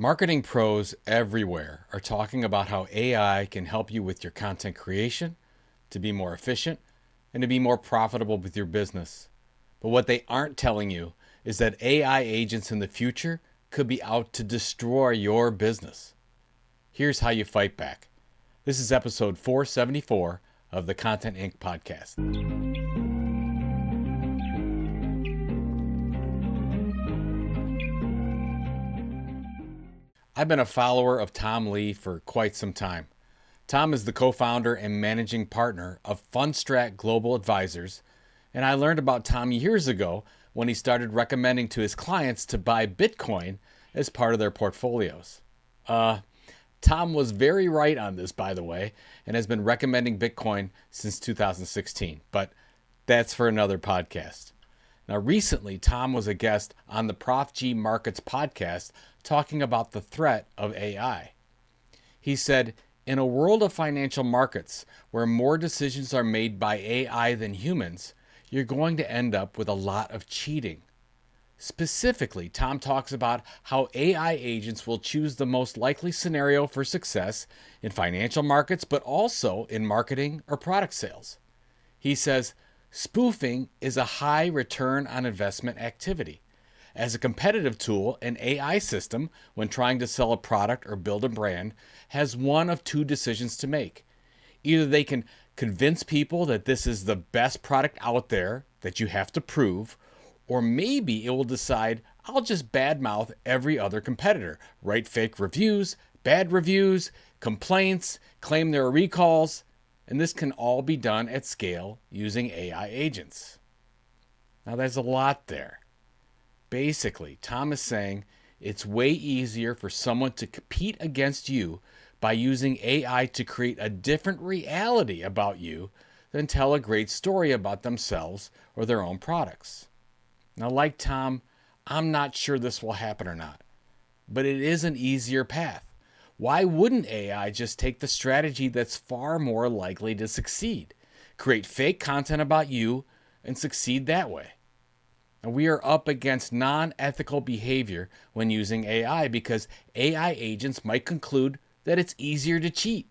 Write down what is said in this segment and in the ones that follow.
Marketing pros everywhere are talking about how AI can help you with your content creation, to be more efficient, and to be more profitable with your business. But what they aren't telling you is that AI agents in the future could be out to destroy your business. Here's how you fight back. This is episode 474 of the Content Inc. podcast. I've been a follower of Tom Lee for quite some time. Tom is the co-founder and managing partner of Fundstrat Global Advisors, and I learned about Tom years ago when he started recommending to his clients to buy Bitcoin as part of their portfolios. Tom was very right on this, by the way, and has been recommending Bitcoin since 2016, but that's for another podcast. Now, recently, Tom was a guest on the Prof G Markets podcast talking about the threat of AI. He said, in a world of financial markets where more decisions are made by AI than humans, you're going to end up with a lot of cheating. Specifically, Tom talks about how AI agents will choose the most likely scenario for success in financial markets, but also in marketing or product sales. He says, spoofing is a high return on investment activity. As a competitive tool, an AI system, when trying to sell a product or build a brand, has one of two decisions to make. Either they can convince people that this is the best product out there that you have to prove, or maybe it will decide, I'll just badmouth every other competitor, write fake reviews, bad reviews, complaints, claim there are recalls, and this can all be done at scale using AI agents. Now, there's a lot there. Basically, Tom is saying it's way easier for someone to compete against you by using AI to create a different reality about you than tell a great story about themselves or their own products. Now, like Tom, I'm not sure this will happen or not, but it is an easier path. Why wouldn't AI just take the strategy that's far more likely to succeed? Create fake content about you and succeed that way. And we are up against non-ethical behavior when using AI because AI agents might conclude that it's easier to cheat.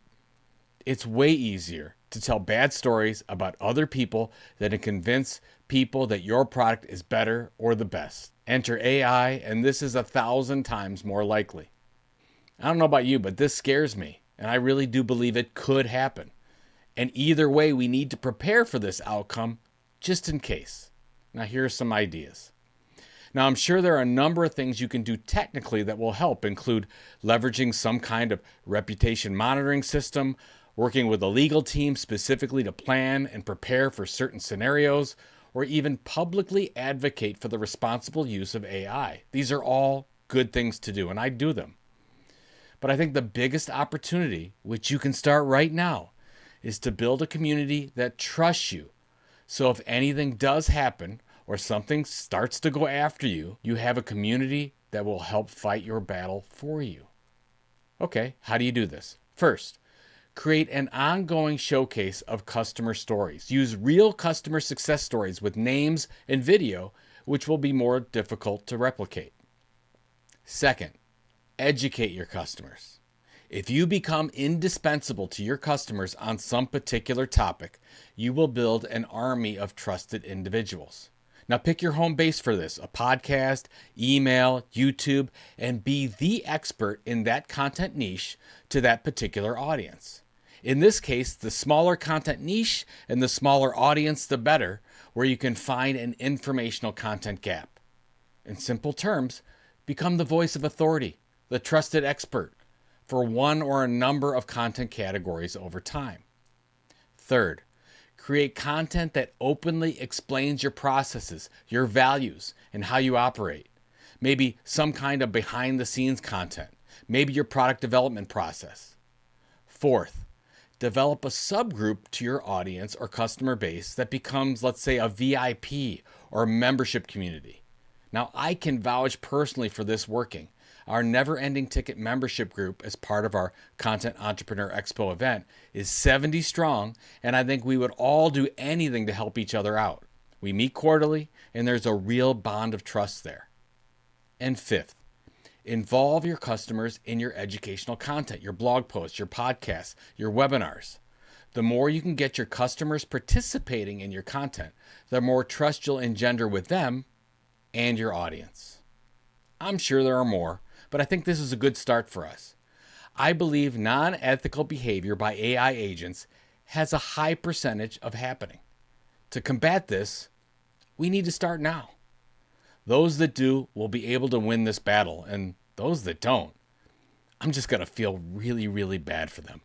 It's way easier to tell bad stories about other people than to convince people that your product is better or the best. Enter AI, and this is 1,000 times more likely. I don't know about you, but this scares me, and I really do believe it could happen. And either way, we need to prepare for this outcome just in case. Now, here are some ideas. Now, I'm sure there are a number of things you can do technically that will help, include leveraging some kind of reputation monitoring system, working with a legal team specifically to plan and prepare for certain scenarios, or even publicly advocate for the responsible use of AI. These are all good things to do, and I do them. But I think the biggest opportunity, which you can start right now, is to build a community that trusts you. So if anything does happen or something starts to go after you, you have a community that will help fight your battle for you. Okay, how do you do this? First, create an ongoing showcase of customer stories. Use real customer success stories with names and video, which will be more difficult to replicate. Second, educate your customers. If you become indispensable to your customers on some particular topic, you will build an army of trusted individuals. Now pick your home base for this, a podcast, email, YouTube, and be the expert in that content niche to that particular audience. In this case, the smaller content niche and the smaller audience, the better, where you can find an informational content gap. In simple terms, become the voice of authority, the trusted expert, for one or a number of content categories over time. Third, create content that openly explains your processes, your values, and how you operate. Maybe some kind of behind-the-scenes content, maybe your product development process. Fourth, develop a subgroup to your audience or customer base that becomes, let's say, a VIP or membership community. Now, I can vouch personally for this working. Our Never-Ending Ticket membership group as part of our Content Entrepreneur Expo event is 70 strong, and I think we would all do anything to help each other out. We meet quarterly, and there's a real bond of trust there. And fifth, Involve your customers in your educational content, your blog posts, your podcasts, your webinars. The more you can get your customers participating in your content, the more trust you'll engender with them and your audience. I'm sure there are more, but I think this is a good start for us. I believe non-ethical behavior by AI agents has a high percentage of happening. To combat this, we need to start now. Those that do will be able to win this battle, and those that don't, I'm just going to feel really, really bad for them.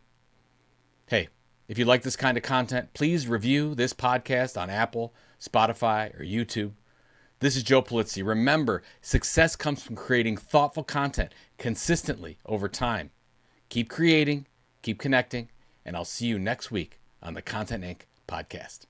Hey, if you like this kind of content, please review this podcast on Apple, Spotify, or YouTube. This is Joe Pulizzi. Remember, success comes from creating thoughtful content consistently over time. Keep creating, keep connecting, and I'll see you next week on the Content Inc. podcast.